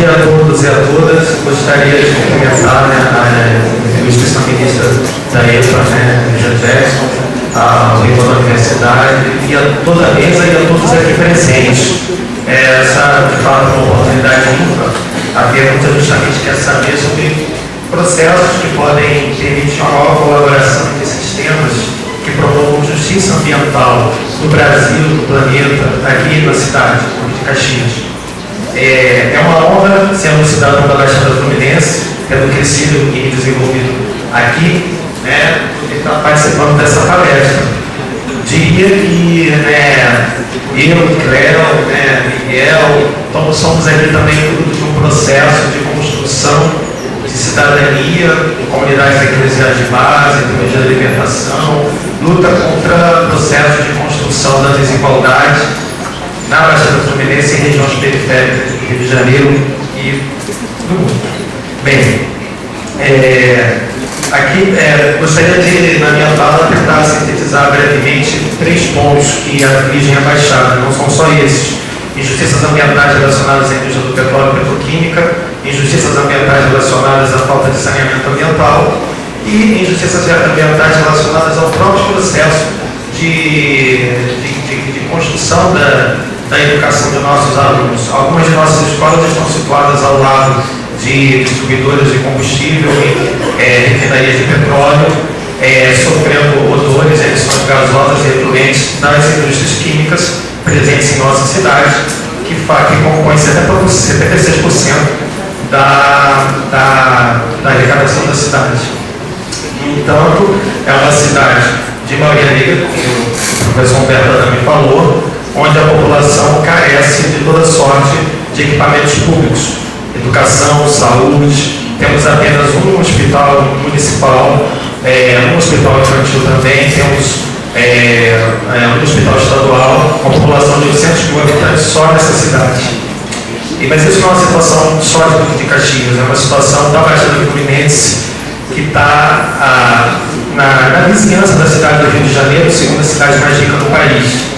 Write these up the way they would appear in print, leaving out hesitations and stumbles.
dia a todos e a todas. Gostaria de cumprimentar a ilustre ministra da EPA, Jean Jackson, ao reitor da universidade e a toda a mesa e a todos aqui presentes. Essa, de fato, é uma oportunidade única. A pergunta justamente quer saber sobre processos que podem permitir uma maior colaboração entre sistemas que promovam justiça ambiental no Brasil, no planeta, aqui na cidade de Caxias. É uma honra ser um cidadão da Baixada Fluminense, tendo crescido e me desenvolvido aqui, e estar participando dessa palestra. Diria que eu, Cléo, Miguel, então somos aqui também fruto de um processo de construção de cidadania, comunidades eclesiais de base, de alimentação, luta contra processos de construção da desigualdade na Baixada Fluminense e regiões periféricas do Rio de Janeiro e do mundo. Bem, aqui gostaria de, na minha fala, tentar sintetizar brevemente 3 pontos que afligem a Baixada, não são só esses: injustiças ambientais relacionadas à indústria do petróleo e petroquímica, injustiças ambientais relacionadas à falta de saneamento ambiental e injustiças ambientais relacionadas ao próprio processo de construção da educação de nossos alunos. Algumas de nossas escolas estão situadas ao lado de distribuidoras de combustível e refinarias de petróleo, sofrendo odores, emissões gasosas e efluentes das indústrias químicas presentes em nossa cidade, que compõem 76% da arrecadação da cidade. No entanto, é uma cidade de maioria negra, como o professor Humberto também falou, onde a população carece de toda sorte de equipamentos públicos, educação, saúde. Temos apenas um hospital municipal, um hospital infantil também, temos um hospital estadual, com uma população de 800 mil habitantes só nessa cidade. Mas isso não é uma situação só de Caxias, é uma situação da Baixada Fluminense, que está na vizinhança da cidade do Rio de Janeiro, segunda cidade mais rica do país.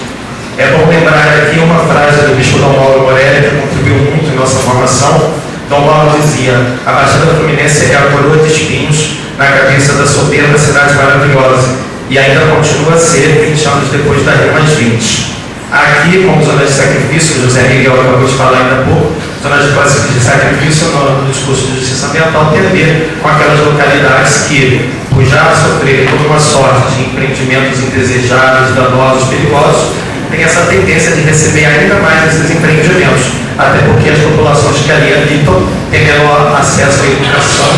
É bom lembrar aqui uma frase do bispo Dom Paulo Morelli, que contribuiu muito em nossa formação. Dom Paulo dizia: a Baixada Fluminense é a coroa de espinhos na cabeça da soberba cidade maravilhosa, e ainda continua a ser 20 anos depois da Rio mais 20. Aqui, como zona de sacrifício, José Miguel acabou de falar ainda há pouco, zona de sacrifício no discurso de justiça ambiental tem a ver com aquelas localidades que, por já sofrerem toda uma sorte de empreendimentos indesejáveis, danosos, perigosos, tem essa tendência de receber ainda mais esses empreendimentos, até porque as populações que ali habitam têm menor acesso à educação,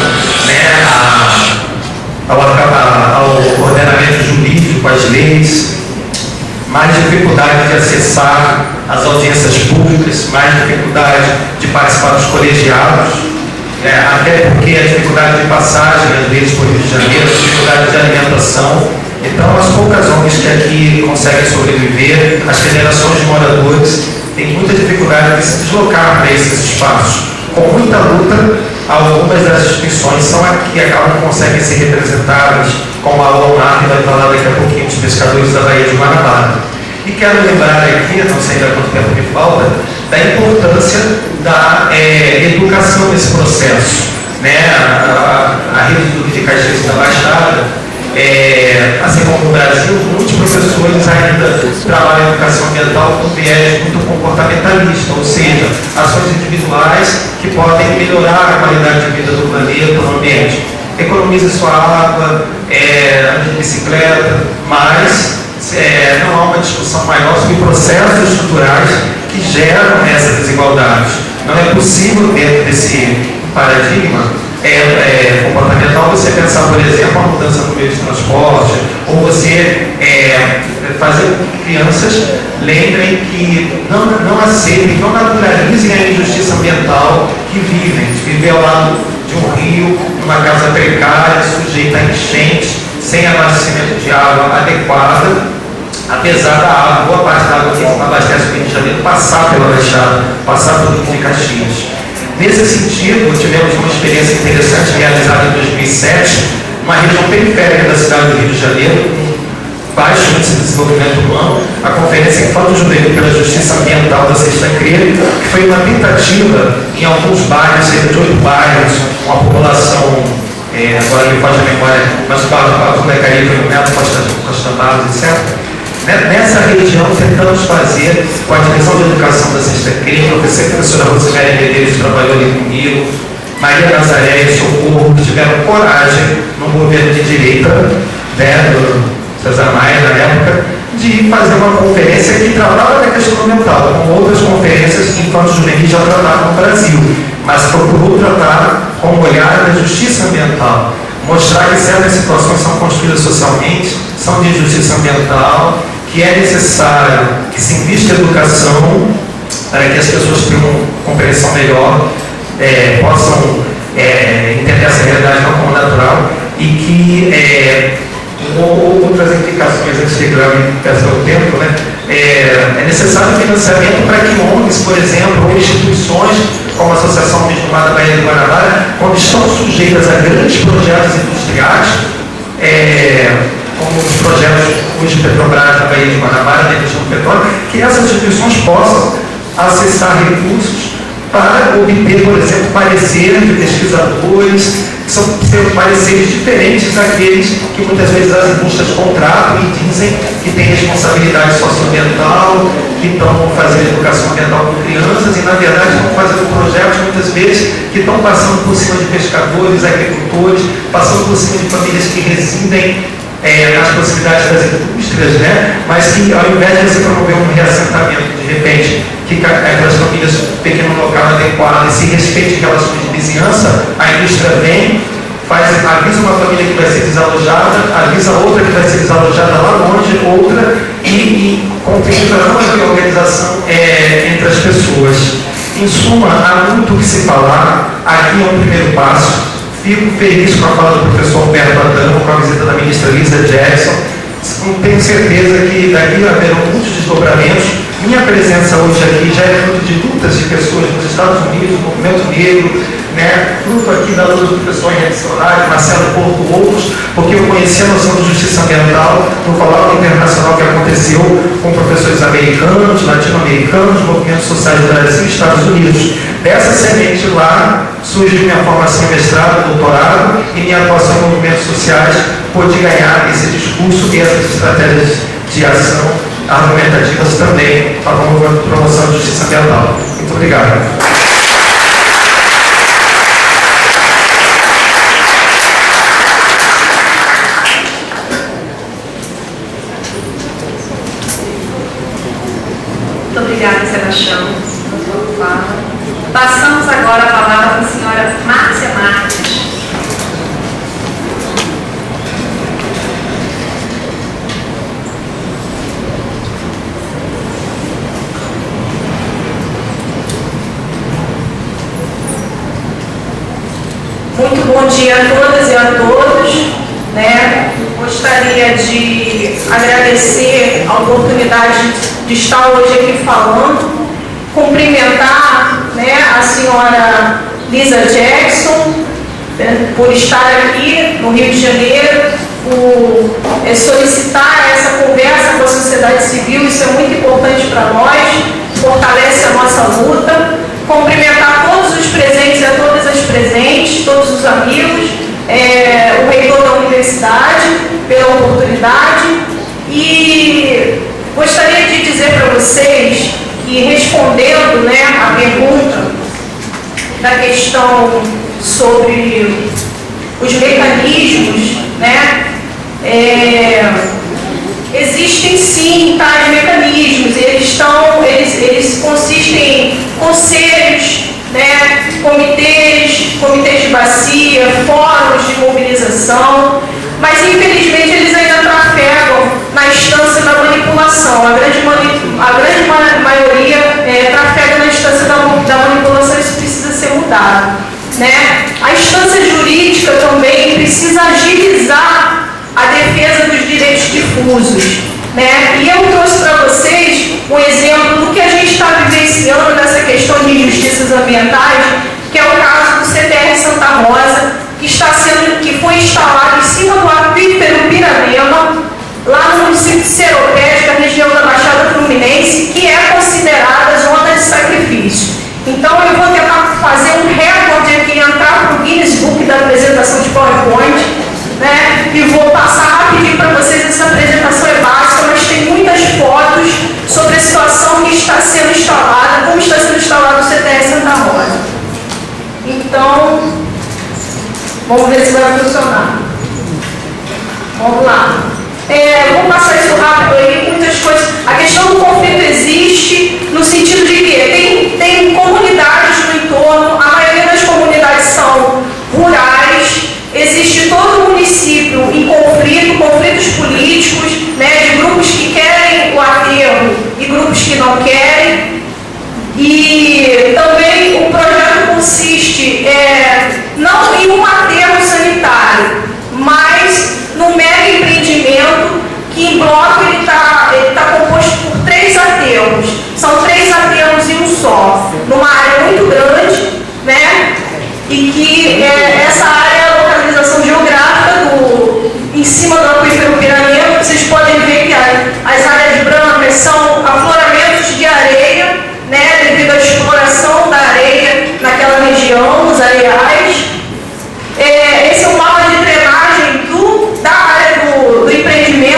ao ordenamento jurídico, às leis, mais dificuldade de acessar as audiências públicas, mais dificuldade de participar dos colegiados, até porque a dificuldade de passagem, às vezes, por Rio de Janeiro, a dificuldade de alimentação. Então, as poucas ONGs que aqui conseguem sobreviver, as federações de moradores, têm muita dificuldade de se deslocar para esses espaços. Com muita luta, algumas das instituições são aqui que acabam conseguem ser representadas, como a UOMAR, que vai falar daqui a pouquinho dos pescadores da Baía de Guanabara. E quero lembrar aqui, não sei ainda quanto tempo me falta, da importância da educação nesse processo. A rede de Caxias da Baixada, assim como no Brasil, muitos professores ainda trabalham em educação ambiental com viés muito comportamentalista, ou seja, ações individuais que podem melhorar a qualidade de vida do planeta, do ambiente. Economize sua água, ande de bicicleta, mas não há uma discussão maior sobre processos estruturais que geram essa desigualdade. Não é possível, dentro desse paradigma comportamental, você pensar, por exemplo, a mudança no meio de transporte, ou você fazer com que crianças lembrem que não aceitem, não naturalizem a injustiça ambiental que vivem, de viver ao lado de um rio, numa casa precária, sujeita a enchentes, sem abastecimento de água adequada, apesar da água, boa parte da água que abastece o Rio de Janeiro passar pela Baixada, passar pelo Rio de Caxias. Nesse sentido, tivemos uma experiência interessante realizada em 2007, numa região periférica da cidade do Rio de Janeiro, baixo índice de desenvolvimento humano, a Conferência Infanto-Juvenil pela Justiça Ambiental da Sexta CRE, que foi uma tentativa em alguns bairros, cerca de 8 bairros, com a população, agora me pode a memória, mas o bairro da Caribe foi no Neto, Costa Barros, etc. Nessa região, tentamos fazer, com a Divisão de Educação da Sexta CRE, a professora Rosemary Medeiros trabalhou ali comigo, Maria Nazaré e Socorro, que tiveram coragem, num governo de direita, do César Maia, na época, de fazer uma conferência que tratava da questão ambiental, como outras conferências que infantos juvenis já tratavam no Brasil, mas procurou tratar com o olhar da justiça ambiental, mostrar que certas situações são construídas socialmente, são de justiça ambiental, que é necessário que se invista em educação para que as pessoas tenham uma compreensão melhor, possam entender essa realidade não como natural e que outras implicações antes de gastar o tempo, né? É necessário financiamento para que ONGs, por exemplo, ou instituições como a Associação Misturada Baía de Guanabara, quando estão sujeitas a grandes projetos industriais, como os projetos hoje Petrobras na Baía de Guanabara, da emissão do petróleo, que essas instituições possam acessar recursos para obter, por exemplo, pareceres de pesquisadores, que são pareceres diferentes daqueles que muitas vezes as indústrias contratam e dizem que têm responsabilidade socioambiental, que estão fazendo educação ambiental com crianças e, na verdade, estão fazendo projetos, muitas vezes, que estão passando por cima de pescadores, agricultores, passando por cima de famílias que residem nas proximidades das indústrias, né? Mas que, ao invés de você promover um reassentamento, de repente, que aquelas famílias pequeno local adequado e se respeite relações de vizinhança, a indústria vem, avisa uma família que vai ser desalojada, avisa outra que vai ser desalojada lá longe, outra, e contempla não a organização entre as pessoas. Em suma, há muito o que se falar, aqui é um primeiro passo. Fico feliz com a fala do professor Humberto Adamo, com a visita da ministra Lisa Jackson. Tenho certeza que daqui haverão muitos desdobramentos. Minha presença hoje aqui já é fruto de lutas de pessoas nos Estados Unidos, no movimento negro, né? Fruto aqui da luta do professor Henrique Solari, Marcelo Porto, outros, porque eu conheci a noção de justiça ambiental no colóquio internacional que aconteceu com professores americanos, latino-americanos, movimentos sociais do Brasil e Estados Unidos. Dessa semente lá surgiu minha formação em mestrado, doutorado e minha atuação em movimentos sociais, pude ganhar esse discurso e essas estratégias de ação argumentativas também para a promoção da justiça ambiental. Muito obrigado. Muito obrigada, Sebastião, pela sua fala. Passamos agora a palavra para a senhora Márcia Marques. Muito bom dia a todas e a todos, né? Gostaria de agradecer a oportunidade de estar hoje aqui falando, cumprimentar, né, a senhora Lisa Jackson por estar aqui no Rio de Janeiro, por solicitar essa conversa com a sociedade civil. Isso é muito importante para nós, fortalece a nossa luta. Cumprimentar todos os presentes e a todas as presentes, todos os amigos, o reitor da universidade pela oportunidade, e gostaria de dizer para vocês que, respondendo, né, a pergunta da questão sobre os mecanismos, né, existem sim tais mecanismos, eles consistem em conselhos, né, comitês de bacia, fóruns de mobilização, mas infelizmente eles ainda trafegam na instância da manipulação. A grande maioria trafega na instância da manipulação. Isso precisa ser mudado, né? A instância jurídica também precisa agilizar a defesa dos direitos difusos, né? E eu trouxe para vocês um exemplo do que a gente está vivenciando nessa questão de injustiças ambientais, que é o caso do CTR Santa Rosa, que foi instalado em cima do aquífero Piranema, lá no município município de Seropédica, região da Baixada Fluminense, que é considerada zona de sacrifício. Então, eu vou tentar fazer um recorde aqui, entrar para o Guinness Book da apresentação de PowerPoint, né? E vou passar rapidinho para vocês. Essa apresentação é básica, mas tem muitas fotos sobre a situação que está sendo instalada, como está sendo instalado o CTS Santa Rosa. Então, vamos ver se vai funcionar. Vamos lá. Vou passar isso rápido aí, muitas coisas. A questão do conflito existe no sentido de que tem comunidades no entorno, a maioria das comunidades são rurais, existe todo o município em conflitos políticos, né, de grupos que querem o aterro e grupos que não querem. E também o projeto consiste não em um aterro sanitário, mas num mega empreendimento que em bloco ele tá composto por 3 aterros. São 3 aterros em um só, numa área muito grande, né? E que essa área é a localização geográfica em cima do aquífero Piraneiro. Vocês podem ver que as áreas brancas são afloramentos de areia, né? Devido à exploração da areia naquela região, nos areais. Esse é um mapa de drenagem da área do empreendimento.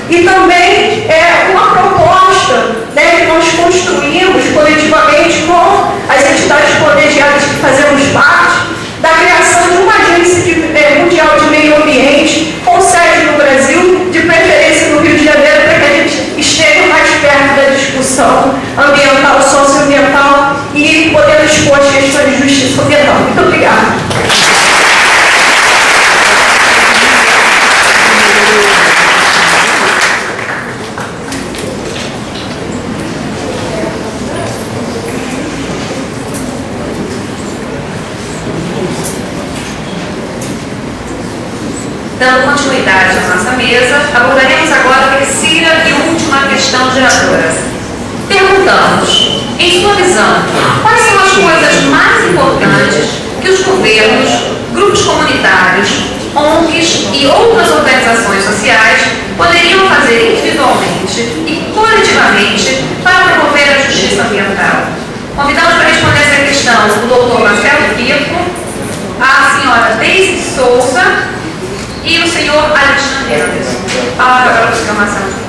E também uma proposta, né, que nós construímos coletivamente com as entidades colegiadas que fazemos parte, da criação de uma agência mundial de meio ambiente, com sede no Brasil, de preferência no Rio de Janeiro, para que a gente esteja mais perto da discussão ambiental, socioambiental e podendo expor as questões de justiça ambiental. Muito obrigada. Dando continuidade à nossa mesa, abordaremos agora a terceira e última questão geradora. Perguntamos, em sua visão, quais são as coisas mais importantes que os governos, grupos comunitários, ONGs e outras organizações sociais poderiam fazer individualmente e coletivamente para promover a justiça ambiental? Convidamos para responder essa questão o Dr. Marcelo Firpo, a senhora Deise Souza e o senhor Alexandre Anderson. Palavra agora para o senhor Marcelo.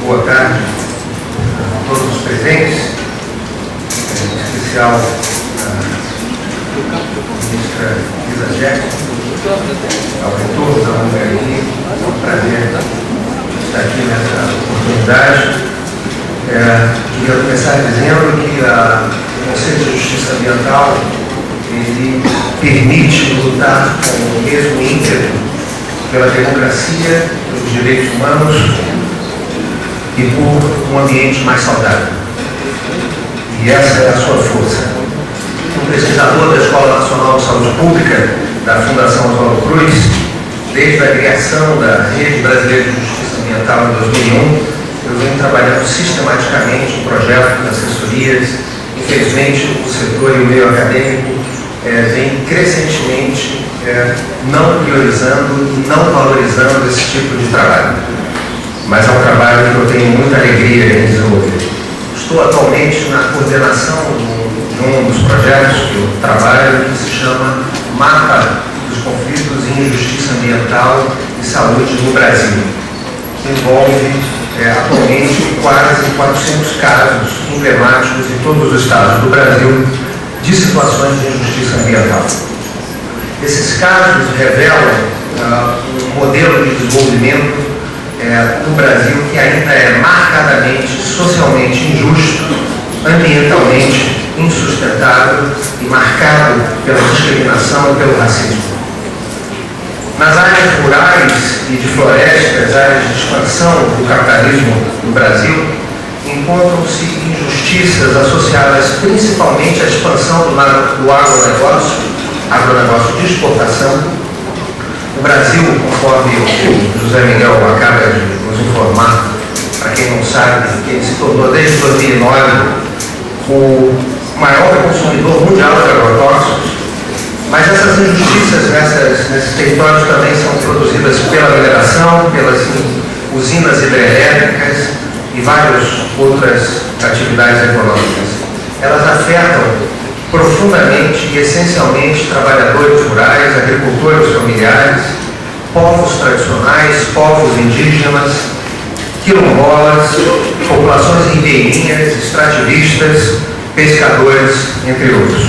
Boa tarde a todos os presentes, em especial a ministra Lisa Jackson, ao reitor da UNGAI. É um prazer estar aqui nessa oportunidade. Queria começar dizendo que o conceito de justiça ambiental ele permite lutar com o mesmo ímpeto pela democracia, pelos direitos humanos e por um ambiente mais saudável. E essa é a sua força. Um pesquisador da Escola Nacional de Saúde Pública da Fundação Oswaldo Cruz, desde a criação da Rede Brasileira de Justiça Ambiental em 2001, eu venho trabalhando sistematicamente em projetos de assessorias. Infelizmente, o setor e o meio acadêmico vem crescentemente não priorizando, não valorizando esse tipo de trabalho. Mas é um trabalho que eu tenho muita alegria em desenvolver. Estou atualmente na coordenação de um dos projetos que eu trabalho, que se chama Mapa dos Conflitos em Justiça Ambiental e Saúde no Brasil, que envolve atualmente quase 400 casos emblemáticos em todos os estados do Brasil de situações de injustiça ambiental. Esses casos revelam um modelo de desenvolvimento no Brasil que ainda é marcadamente socialmente injusto, ambientalmente insustentável e marcado pela discriminação e pelo racismo. Nas áreas rurais e de florestas, áreas de expansão do capitalismo no Brasil, encontram-se injustiças associadas principalmente à expansão do agronegócio de exportação. O Brasil, conforme o José Miguel acaba de nos informar, para quem não sabe, que ele se tornou desde 2009 o maior consumidor mundial de agrotóxicos. Mas essas injustiças nesses territórios também são produzidas pela mineração, pelas usinas hidrelétricas e várias outras atividades econômicas. Elas afetam profundamente e essencialmente trabalhadores rurais, agricultores familiares, povos tradicionais, povos indígenas, quilombolas, populações ribeirinhas, extrativistas, pescadores, entre outros.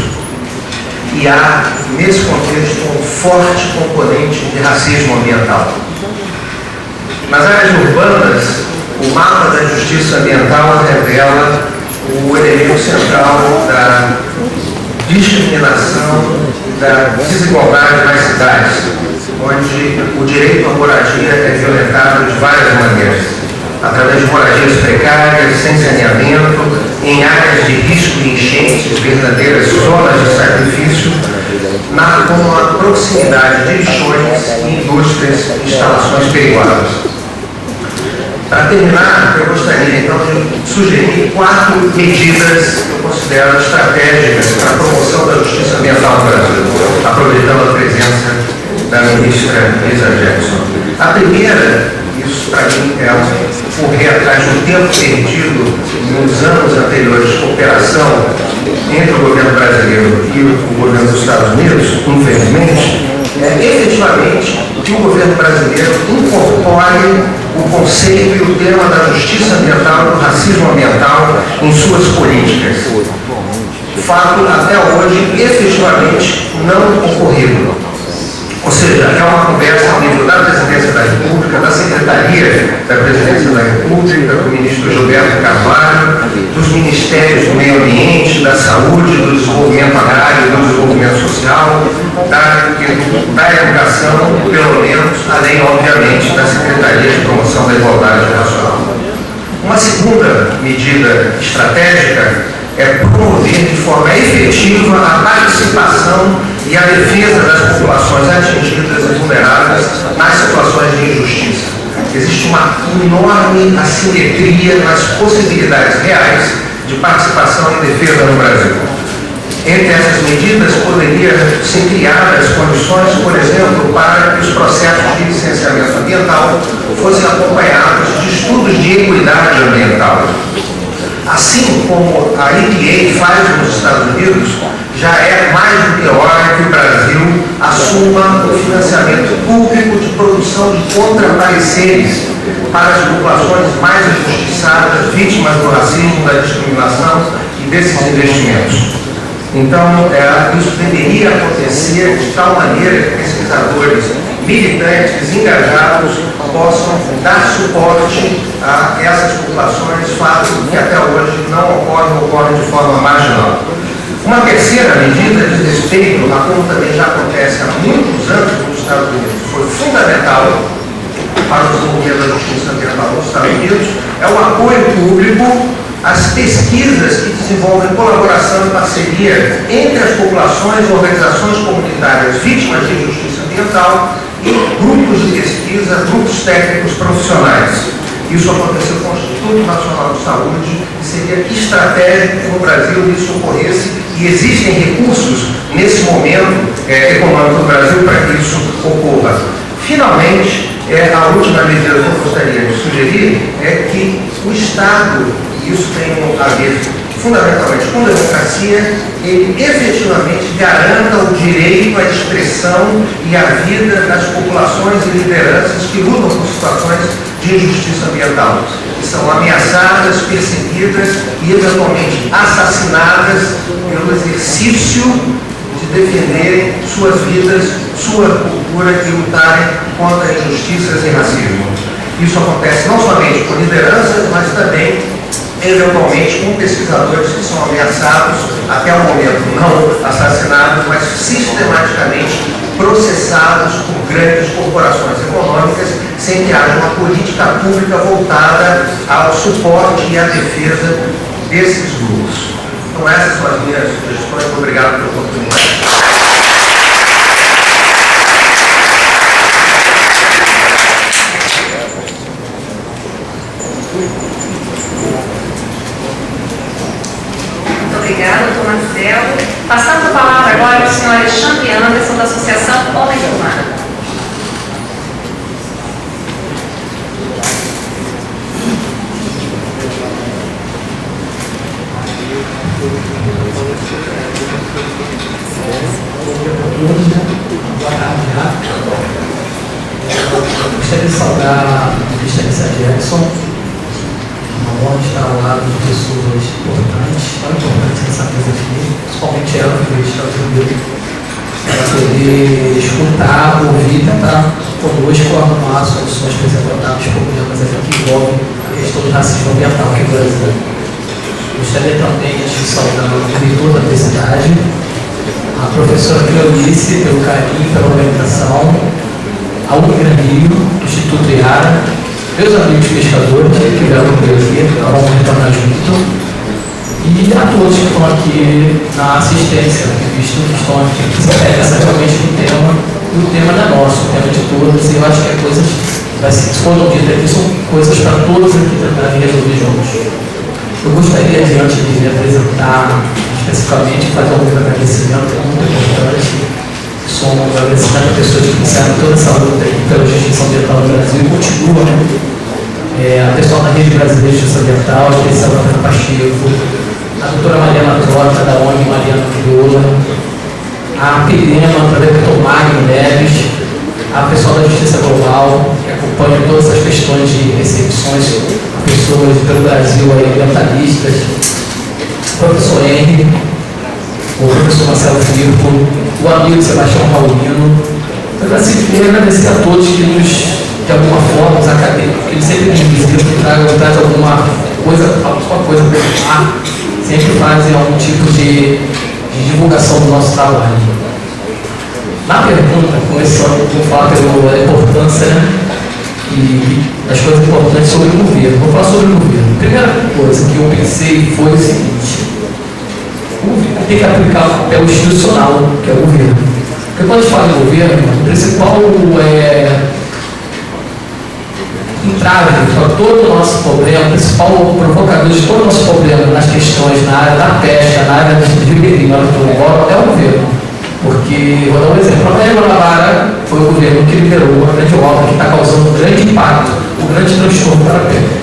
E há, nesse contexto, um forte componente de racismo ambiental. Nas áreas urbanas, o mapa da justiça ambiental revela o elemento central da discriminação, da desigualdade nas cidades, onde o direito à moradia é violentado de várias maneiras, através de moradias precárias, sem saneamento, em áreas de risco de enchentes, verdadeiras zonas de sacrifício, com a proximidade de lixões, indústrias e instalações perigosas. Para terminar, eu gostaria então de sugerir 4 medidas que eu considero estratégicas para a promoção da justiça ambiental no Brasil, aproveitando a presença da ministra Lisa Jackson. A primeira, isso para mim é correr atrás de um tempo perdido nos anos anteriores de cooperação entre o governo brasileiro e o governo dos Estados Unidos, infelizmente, efetivamente que o governo brasileiro incorpore o conceito e o tema da justiça ambiental e do racismo ambiental em suas políticas. Fato até hoje efetivamente não ocorrido. Ou seja, é uma conversa ao nível da Presidência da República, da Secretaria da Presidência da República, do ministro Gilberto Carvalho, dos Ministérios do Meio Ambiente, da Saúde, do Desenvolvimento Agrário, do Desenvolvimento Social, da Educação, pelo menos, além, obviamente, da Secretaria de Promoção da Igualdade Nacional. Uma segunda medida estratégica é promover de forma efetiva a participação e a defesa das populações atingidas e vulneráveis nas situações de injustiça. Existe uma enorme assimetria nas possibilidades reais de participação e defesa no Brasil. Entre essas medidas, poderiam ser criadas condições, por exemplo, para que os processos de licenciamento ambiental fossem acompanhados de estudos de equidade ambiental. Assim como a EPA faz nos Estados Unidos, já é mais do que hora que o Brasil assuma o financiamento público de produção de contrapareceres para as populações mais injustiçadas, vítimas do racismo, da discriminação e desses investimentos. Então, isso deveria acontecer de tal maneira que pesquisadores militantes, engajados, possam dar suporte a essas populações, fato que até hoje não ocorre de forma marginal. Uma terceira medida diz respeito a como também já acontece há muitos anos nos Estados Unidos, foi fundamental para o desenvolvimento da justiça ambiental nos Estados Unidos, é o apoio público às pesquisas que desenvolvem colaboração e parceria entre as populações e organizações comunitárias vítimas de injustiça ambiental e grupos de pesquisa, grupos técnicos profissionais. Isso aconteceu com o Instituto Nacional de Saúde e seria estratégico que no Brasil isso ocorresse e existem recursos nesse momento econômico do Brasil para que isso ocorra. Finalmente, a última medida que eu gostaria de sugerir é que o Estado, e isso tem a ver fundamentalmente com democracia, ele efetivamente garanta o direito à expressão e à vida das populações e lideranças que lutam por situações de injustiça ambiental, que são ameaçadas, perseguidas e eventualmente assassinadas pelo exercício de defenderem suas vidas, sua cultura e lutarem contra injustiças e racismo. Isso acontece não somente com lideranças, mas também eventualmente com pesquisadores que são ameaçados, até o momento não assassinados, mas sistematicamente processados por grandes corporações econômicas, sem que haja uma política pública voltada ao suporte e à defesa desses grupos. Então essas são as minhas sugestões. Obrigado pela oportunidade. Obrigada, doutor Marcelo. Passando a palavra agora para o senhor Alexandre Anderson, da Associação Homem do Mar. Boa tarde. Gostaria de saudar a ministra Jackson. Uma honra estar ao lado de pessoas importantes, tão importantes nessa mesa aqui, principalmente ela que veio dos Estados Unidos, para poder escutar, ouvir e tentar conosco arrumar soluções para os abordados problemas que envolvem a questão do racismo ambiental aqui no Brasil. Gostaria também de saudar o diretor da universidade, a professora Cleonice, pelo carinho, pela organização, a Rio, do Instituto Iara, meus amigos pescadores que vieram por aqui, vamos retornar junto, e a todos que estão aqui na assistência, visto que estão aqui, que se interessa realmente no tema, e o tema não é nosso, o tema de todos, e eu acho que é coisas, se foram ditas aqui, são coisas para todos aqui tentarem resolver juntos. Eu gostaria, diante de me apresentar especificamente, fazer um agradecimento muito importante. Somos agradecimentos a pessoas que iniciaram toda essa luta aqui pela justiça ambiental no Brasil e continuam. A pessoal da Rede Brasileira de Justiça Ambiental, a especial da Pacheco, a doutora Mariana Trota, da ONG Mariana Crioula, a PIDEMA, a Tomagno Neves, a pessoal da Justiça Global, que acompanha todas as questões de recepções a pessoas pelo Brasil, ambientalistas, o professor Henry, o professor Marcelo Firpo, o amigo Sebastião Paulino. Eu agradecer a todos que nos, de alguma forma, os acadêmicos, que eles sempre nos visitam, que trazem alguma coisa para sempre fazem algum tipo de divulgação do nosso trabalho. Na pergunta, começando por falar pela importância, né, e as coisas importantes sobre o governo. Vou falar sobre o governo. A primeira coisa que eu pensei foi o seguinte: o governo tem que aplicar o papel institucional, que é o governo. Porque quando a gente fala em governo, o principal entrave para todo o nosso problema, o principal provocador de todo o nosso problema nas questões na área da pesca, na área de ribeirinho, é o governo. Porque, vou dar um exemplo, a Maria Guanabara foi o governo que liberou uma grande obra que está causando um grande impacto, um grande transtorno para a pesca.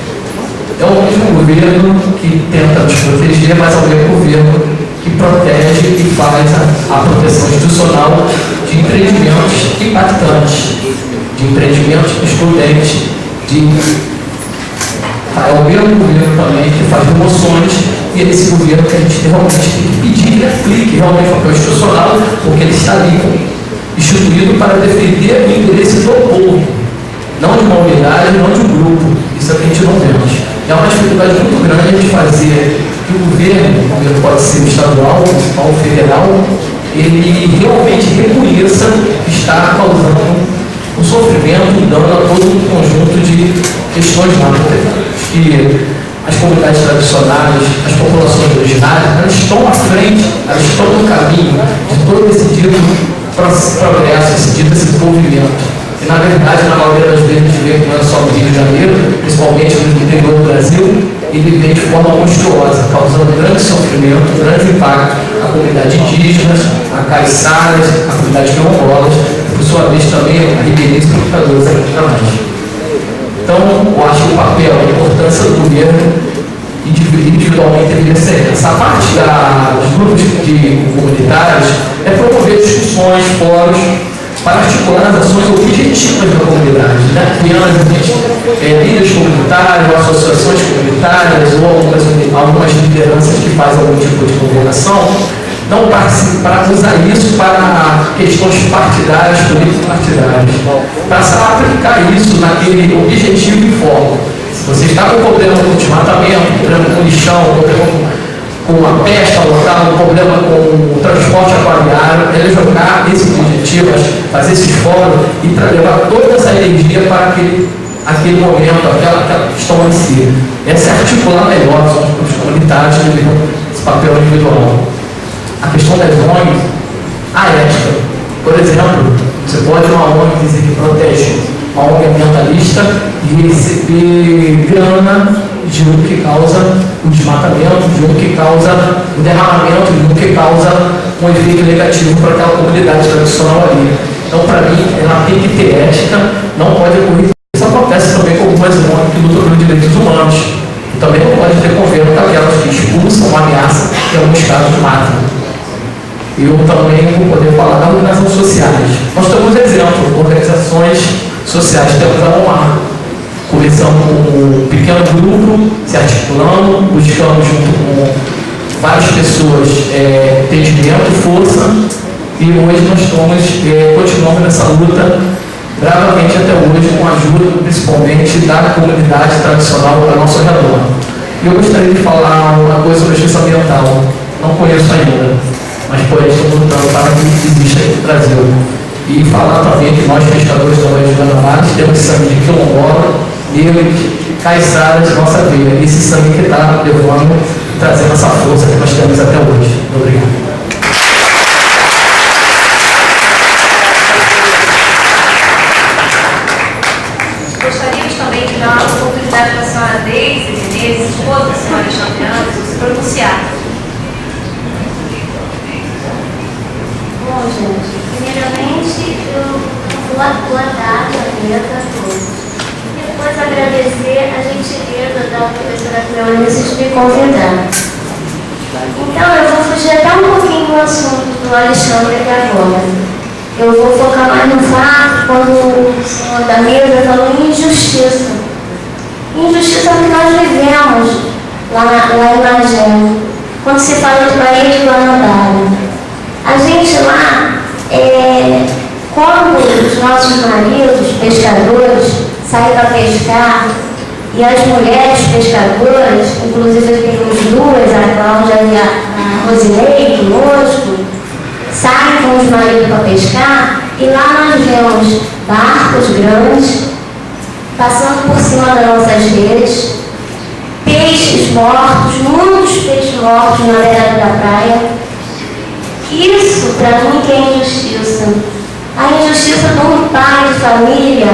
É o último governo que tenta nos proteger, mas é o mesmo governo que protege e faz a proteção institucional de empreendimentos impactantes, de empreendimentos excludentes, é o mesmo governo também que faz remoções, e é esse governo que a gente realmente tem que pedir que aplique realmente o papel institucional, porque ele está ali instituído para defender o interesse do povo, não de uma unidade, não de um grupo. Isso é o que a gente não vemos. É uma dificuldade muito grande de fazer que o governo pode ser estadual, municipal, federal, ele realmente reconheça que está causando um sofrimento, um dano a todo um conjunto de questões macro. Que as comunidades tradicionais, as populações originárias, elas estão à frente, elas estão no caminho de todo esse dito progresso, esse dito desenvolvimento. E, na verdade, na maioria das vezes, a gente vê que não é só no Rio de Janeiro, principalmente no interior do Brasil, ele vem de forma monstruosa, causando grande sofrimento, grande impacto à comunidade indígena, a caiçaras, a comunidade quilombolas, por sua vez também a ribeirinhos e produtores aqui também. Então, eu acho que o papel, a importância do governo individualmente deveria ser essa. A parte dos grupos comunitários é promover discussões, fóruns, para articular as ações objetivas da comunidade, né? Apenas líderes comunitários, associações comunitárias ou algumas lideranças que fazem algum tipo de comunicação, não para usar isso para questões partidárias, político-partidárias, para aplicar isso naquele objetivo e foco. Se você está com problema com desmatamento, problema com lixão, problema com a pesca local, problema com o transporte aquariário, é jogar esse objetivo, fazer esse fórum e levar toda essa energia para aquele momento, aquela questão em si. Essa é articular melhor os comunitários esse papel individual. A questão das ONGs, a ética. Por exemplo, você pode uma ONG dizer que protege uma ONG ambientalista e receber grana de um que causa o desmatamento, de um que causa o derramamento, de um que causa um efeito negativo para aquela comunidade tradicional ali. Então, para mim, ela tem que ter ética, não pode ocorrer. Isso acontece também com algumas ONGs que lutam pelos direitos humanos. E também não pode ter convênio com aquelas que expulsam uma ameaça que em alguns casos matam. Eu também vou poder falar das organizações sociais. Nós temos exemplo, organizações sociais. Temos a OMAR, começando com um pequeno grupo, se articulando, buscando junto com várias pessoas entendimento, força, e hoje nós continuamos nessa luta bravamente até hoje, com a ajuda principalmente da comunidade tradicional ao nosso redor. E eu gostaria de falar uma coisa sobre a justiça ambiental. Não conheço ainda, mas por aí estou lutando para que exista aqui no Brasil. E falar também que nós, pescadores da Baía de Guanabara, temos sangue de quilombola, negros, caiçaras de nossa veia. Esse sangue que está levando e trazendo essa força que nós temos até hoje. Muito obrigado. Gostaríamos também de dar uma oportunidade para a senhora Deise Menezes, esposa da senhora Alexandre Anderson, se pronunciar. Bom, gente, primeiramente boa tarde a todos. Depois agradecer a gentileza da professora Cleonice de me convidar. Então, eu vou fugir até um pouquinho pouquinho o assunto do Alexandre aqui agora. Eu vou focar mais no fato quando o senhor da mesa falou em injustiça. Injustiça que nós vivemos lá em Magé, quando se fala de Baía de Guanabara. A gente lá, quando os nossos maridos, pescadores, saem para pescar, e as mulheres pescadoras, inclusive temos duas, a Cláudia e a Rosinei, conosco, saem com os maridos para pescar, e lá nós vemos barcos grandes passando por cima das nossas redes, peixes mortos, muitos peixes mortos na beirada da praia. Isso, para mim, que é injustiça. A injustiça de um pai de família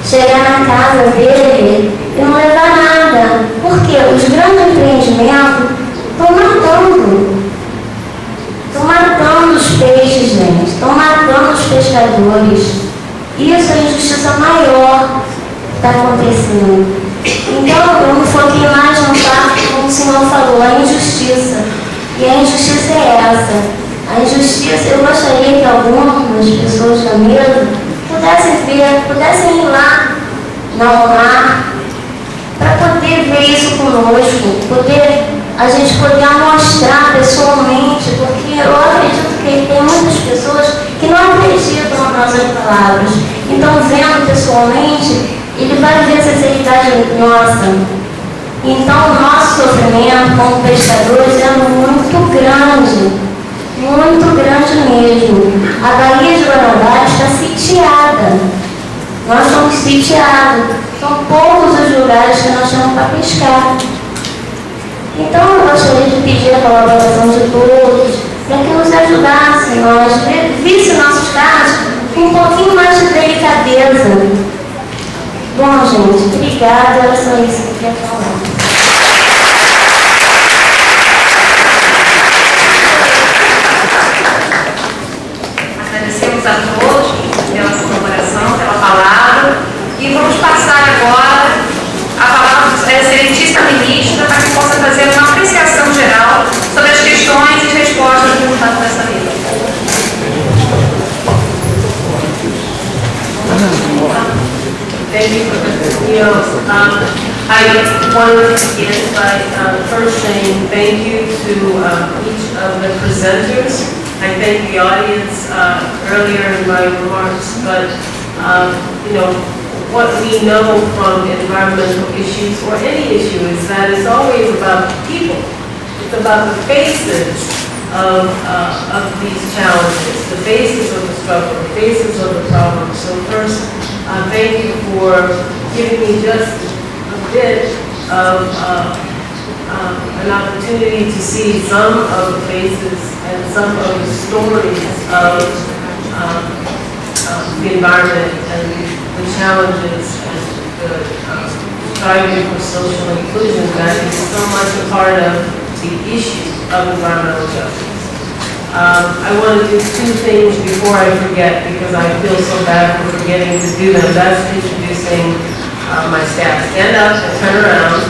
chegar na casa dele e não levar nada. Porque os grandes empreendimentos estão matando os peixes, gente. Estão matando os pescadores. Isso é a injustiça maior que está acontecendo. Então, eu me foquei mais no fato, como o senhor falou, a injustiça. E a injustiça é essa. A injustiça, eu gostaria que algumas pessoas da mesa pudessem ir lá na UMAR para poder ver isso conosco, a gente poder mostrar pessoalmente, porque eu acredito que tem muitas pessoas que não acreditam nas nossas palavras. Então, vendo pessoalmente, ele vai ver essa sinceridade nossa. Então, o nosso sofrimento como pescadores é muito grande mesmo. A Baía de Guanabara está sitiada. Nós estamos sitiados. São poucos os lugares que nós temos para pescar. Então, eu gostaria de pedir a colaboração de todos para que nos ajudassem, nós vissem nossos casos com um pouquinho mais de delicadeza. Bom, gente, obrigada. Era só isso que eu queria falar. Agradecemos a todos pela colaboração, pela palavra, e vamos passar agora a palavra à excelentíssima ministra para que possa fazer uma apreciação geral sobre as questões e respostas perguntadas nessa mesa. Thank you for the I wanted to begin by first saying thank you to each of the presenters. I thank the audience earlier in my remarks, but what we know from environmental issues or any issue is that it's always about people. It's about the faces of these challenges, the faces of the struggle, the faces of the problem. So first, thank you for giving me just a bit of an opportunity to see some of the faces and some of the stories of the environment and the challenges and the striving for social inclusion that is so much a part of the issue of environmental justice. I want to do two things before I forget because I feel so bad for forgetting to do them. That's introducing my staff. Stand up and turn around.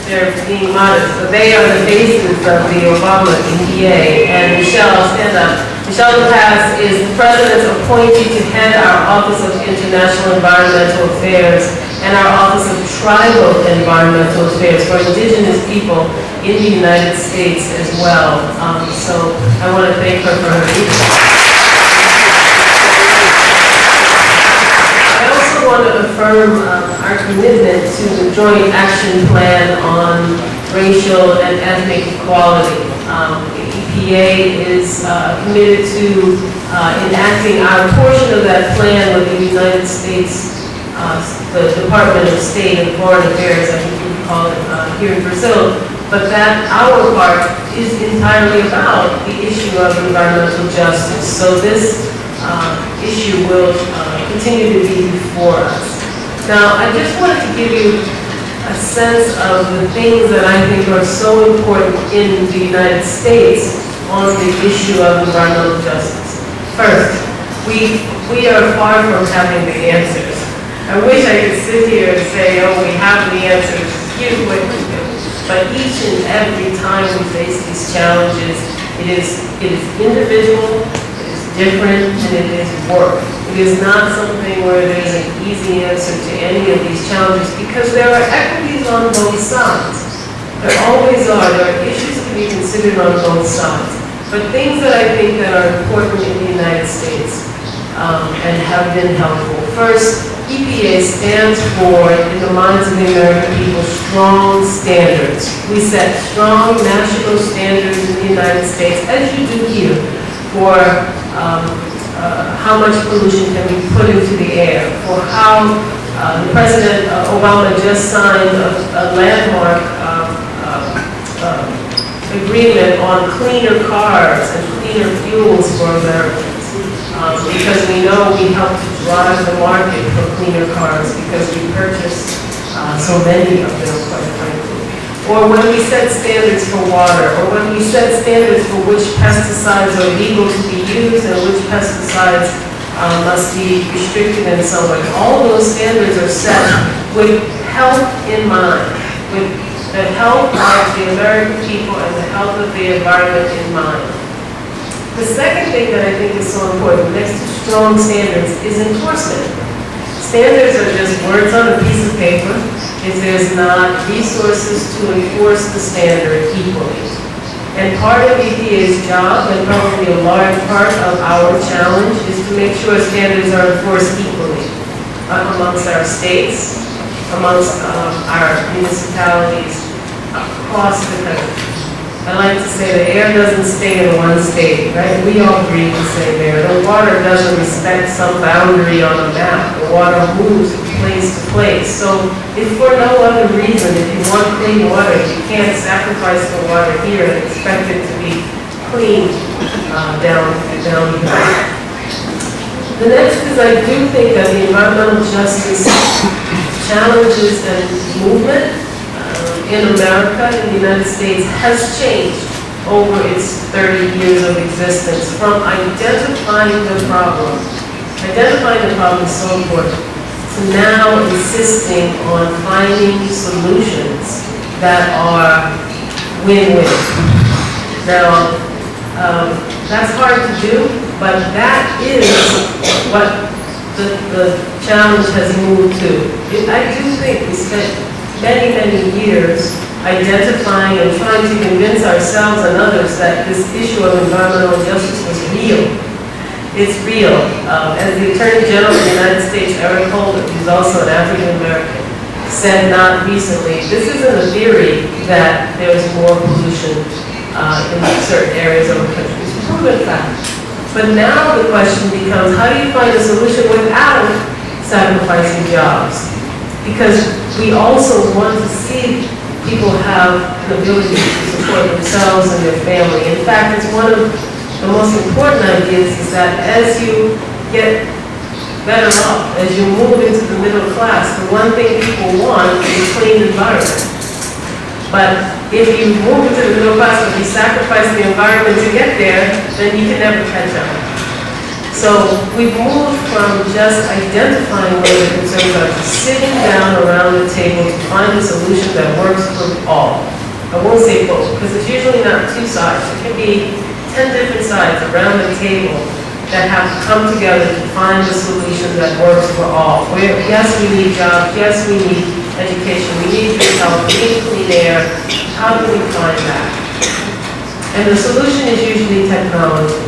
They're being modest. So they are the faces of the Obama EPA. And Michelle, stand up. Michelle DePass is the President's appointee to head our Office of International Environmental Affairs and our Office of Tribal Environmental Affairs for Indigenous people in the United States as well. So I want to thank her for her leadership. I also want to affirm our commitment to the Joint Action Plan on Racial and Ethnic Equality. The EPA is committed to enacting our portion of that plan with the United States, the Department of State and Foreign Affairs, I think we call it here in Brazil. But that our part is entirely about the issue of environmental justice. So this issue will continue to be before us. Now, I just wanted to give you a sense of the things that I think are so important in the United States on the issue of environmental justice. First, we we are far from having the answers. I wish I could sit here and say, oh, we have the answers, here's what we do. But each and every time we face these challenges, it is individual, it is different, and it is work. It is not something where there's an easy answer to any of these challenges because there are equities on both sides. There always are. There are issues to be considered on both sides. But things that I think that are important in the United States and have been helpful. First, EPA stands for, in the minds of the American people, strong standards. We set strong national standards in the United States, as you do here, for how much pollution can be put into the air, for how President Obama just signed a landmark agreement on cleaner cars and cleaner fuels for Americans. Because we know we help to drive the market for cleaner cars because we purchase so many of them, quite frankly. Or when we set standards for water, or when we set standards for which pesticides are legal to be used and which pesticides must be restricted in some way. All those standards are set with health in mind, with the health of the American people and the health of the environment in mind. The second thing that I think is so important, next to strong standards, is enforcement. Standards are just words on a piece of paper if there's not resources to enforce the standard equally. And part of EPA's job, and probably a large part of our challenge, is to make sure standards are enforced equally amongst our states, amongst our municipalities across the country. I like to say the air doesn't stay in one state, right? We all breathe the same air. The water doesn't respect some boundary on a map. The water moves from place to place. So if for no other reason, if you want clean water, you can't sacrifice the water here and expect it to be clean down here. The next is I do think that the environmental justice challenges and movement in America, in the United States, has changed over its 30 years of existence from identifying the problem. Identifying the problem is so important, to now insisting on finding solutions that are win-win. Now, that's hard to do, but that is what the challenge has moved to. I do think we spent many, many years identifying and trying to convince ourselves and others that this issue of environmental justice was real. It's real. As the Attorney General of the United States, Eric Holder, who's also an African American, said not recently, this isn't a theory that there's more pollution in certain areas of the country. It's a proven fact. But now the question becomes, how do you find a solution without sacrificing jobs? Because we also want to see people have the ability to support themselves and their family. In fact, it's one of the most important ideas is that as you get better off, as you move into the middle class, the one thing people want is a clean environment. But if you move into the middle class and you sacrifice the environment to get there, then you can never catch up. So we've moved from just identifying where the concerns are to sitting down around the table to find a solution that works for all. I won't say both, because it's usually not two sides. It can be 10 different sides around the table that have to come together to find a solution that works for all. Where, yes, we need jobs, yes, we need education, we need good health, we need clean air. How do we find that? And the solution is usually technology.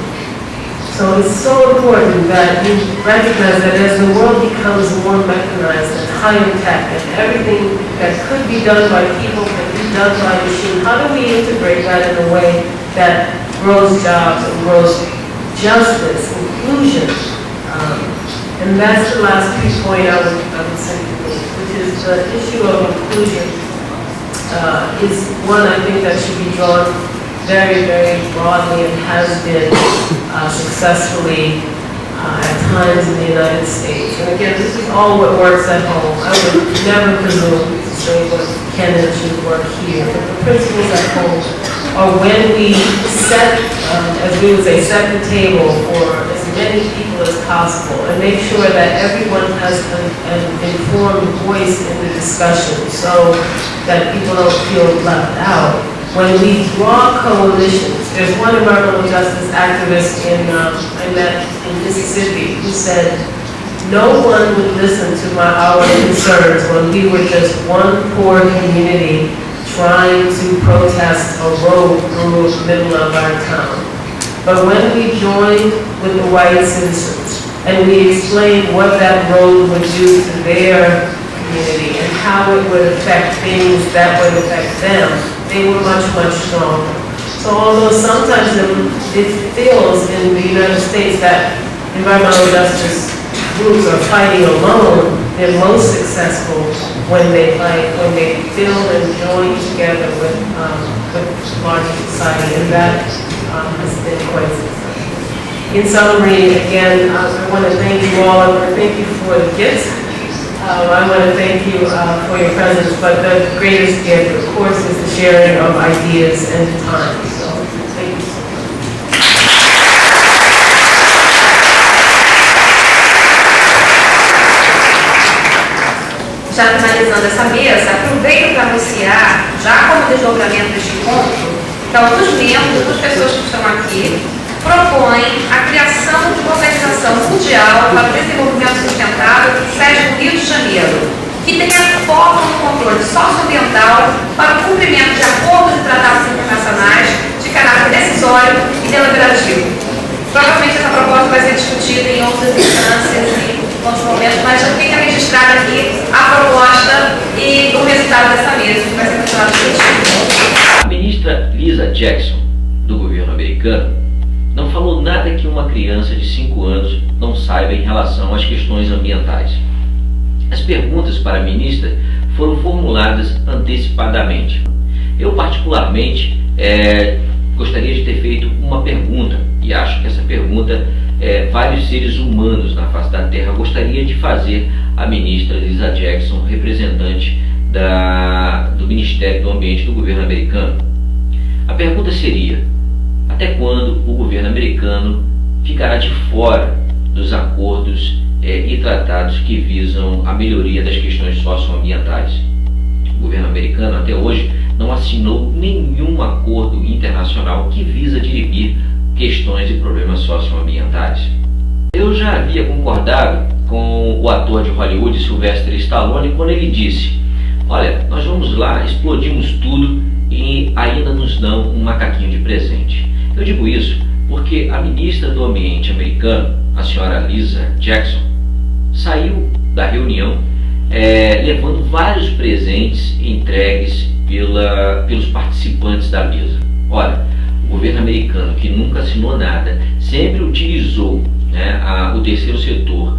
So it's so important that you recognize that as the world becomes more mechanized and higher tech and everything that could be done by people can be done by machine, how do we integrate that in a way that grows jobs and grows justice, inclusion? And that's the last key point I would say to me, which is the issue of inclusion is one I think that should be drawn very, very broadly and has been successfully at times in the United States. And again, this is all what works at home. I would never presume to say what can and should work here. But the principles at home are when we set, as we would say, set the table for as many many people as possible and make sure that everyone has an informed voice in the discussion so that people don't feel left out. When we draw coalitions, there's one environmental justice activist I met in Mississippi who said, no one would listen to our concerns when we were just one poor community trying to protest a road through the middle of our town. But when we joined with the white citizens and we explained what that road would do to their community and how it would affect things that would affect them, they were much, much stronger. So although sometimes it feels in the United States that environmental justice groups are fighting alone, they're most successful when they fight, when they build and join together with larger society, and that has been quite successful. In summary, again, I want to thank you all. I want to thank you for the gifts. I want to thank you for your presence, but the greatest gift, of course, is the sharing of ideas and time. So, thank you so much. Já finalizando essa mesa, aproveito para anunciar, já como desdobramento deste encontro, que alguns membros, duas pessoas que estão aqui, propõem a criação de uma organização mundial para o desenvolvimento sustentável com sede no Rio de Janeiro, que tenha foco no controle socioambiental para o cumprimento de acordos e tratados internacionais de caráter decisório e deliberativo. Provavelmente essa proposta vai ser discutida em outras instâncias e outros momentos, mas já fica registrada aqui a proposta e o resultado dessa mesa, que vai ser continuado discutido. A ministra Lisa Jackson, do governo americano, não falou nada que uma criança de 5 anos não saiba em relação às questões ambientais. As perguntas para a ministra foram formuladas antecipadamente. Eu, particularmente, gostaria de ter feito uma pergunta, e acho que essa pergunta vários seres humanos na face da Terra gostaria de fazer à ministra Lisa Jackson, representante do Ministério do Ambiente do governo americano. A pergunta seria: até quando o governo americano ficará de fora dos acordos e tratados que visam a melhoria das questões socioambientais? O governo americano até hoje não assinou nenhum acordo internacional que visa dirimir questões e problemas socioambientais. Eu já havia concordado com o ator de Hollywood, Sylvester Stallone, quando ele disse: olha, nós vamos lá, explodimos tudo e ainda nos dão um macaquinho de presente. Eu digo isso porque a ministra do Ambiente americana, a senhora Lisa Jackson, saiu da reunião levando vários presentes entregues pelos participantes da mesa. Olha, o governo americano, que nunca assinou nada, sempre utilizou o terceiro setor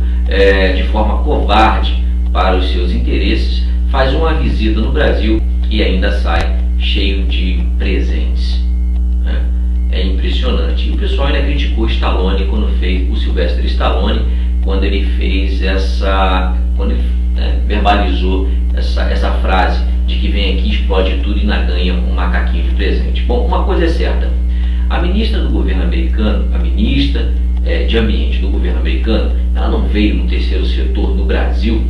de forma covarde para os seus interesses, faz uma visita no Brasil e ainda sai cheio de presentes. É impressionante. E o pessoal ainda criticou Stallone quando fez o Sylvester Stallone, quando ele fez quando ele verbalizou essa frase de que vem aqui, explode tudo e ainda ganha um macaquinho de presente. Bom, uma coisa é certa: a ministra do governo americano, a ministra de Ambiente do governo americano, ela não veio no terceiro setor no Brasil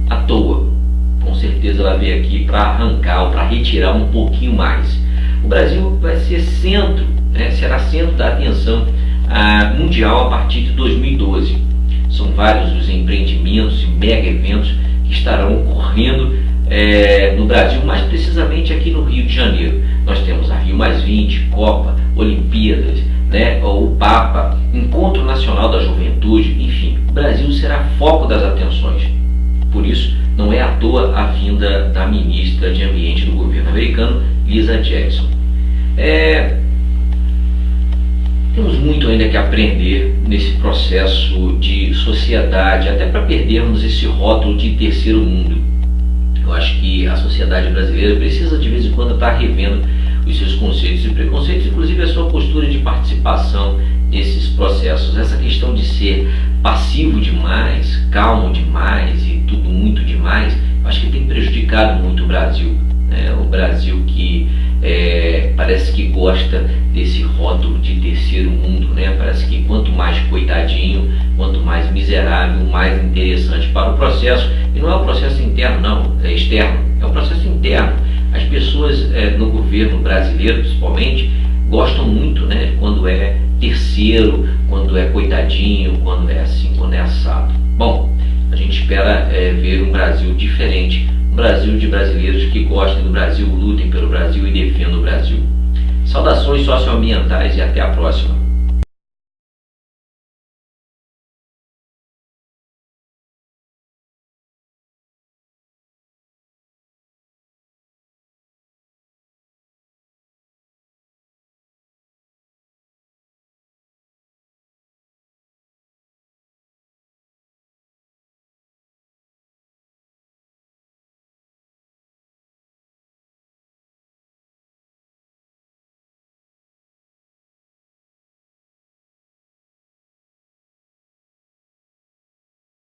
à toa. Com certeza ela veio aqui para arrancar ou para retirar um pouquinho mais. O Brasil vai ser será centro da atenção mundial a partir de 2012. São vários os empreendimentos e mega eventos que estarão ocorrendo no Brasil, mais precisamente aqui no Rio de Janeiro. Nós temos a Rio+20, Copa, Olimpíadas, o Papa, Encontro Nacional da Juventude, enfim, o Brasil será foco das atenções. Por isso, não é à toa a vinda da ministra de Ambiente do governo americano, Lisa Jackson. Temos muito ainda que aprender nesse processo de sociedade, até para perdermos esse rótulo de terceiro mundo. Eu acho que a sociedade brasileira precisa de vez em quando estar revendo os seus conceitos e preconceitos, inclusive a sua postura de participação nesses processos. Essa questão de ser passivo demais, calmo demais e tudo muito demais, eu acho que tem prejudicado muito o Brasil. O Brasil que parece que gosta desse rótulo de terceiro mundo, né? Parece que quanto mais coitadinho, quanto mais miserável, mais interessante para o processo. E não é um processo interno, não, é externo, é um processo interno. As pessoas no governo brasileiro, principalmente, gostam muito, né, quando é terceiro, quando é coitadinho, quando é assim, quando é assado. Bom, a gente espera ver um Brasil diferente, um Brasil de brasileiros que gostem do Brasil, lutem pelo Brasil e defendam o Brasil. Saudações socioambientais e até a próxima.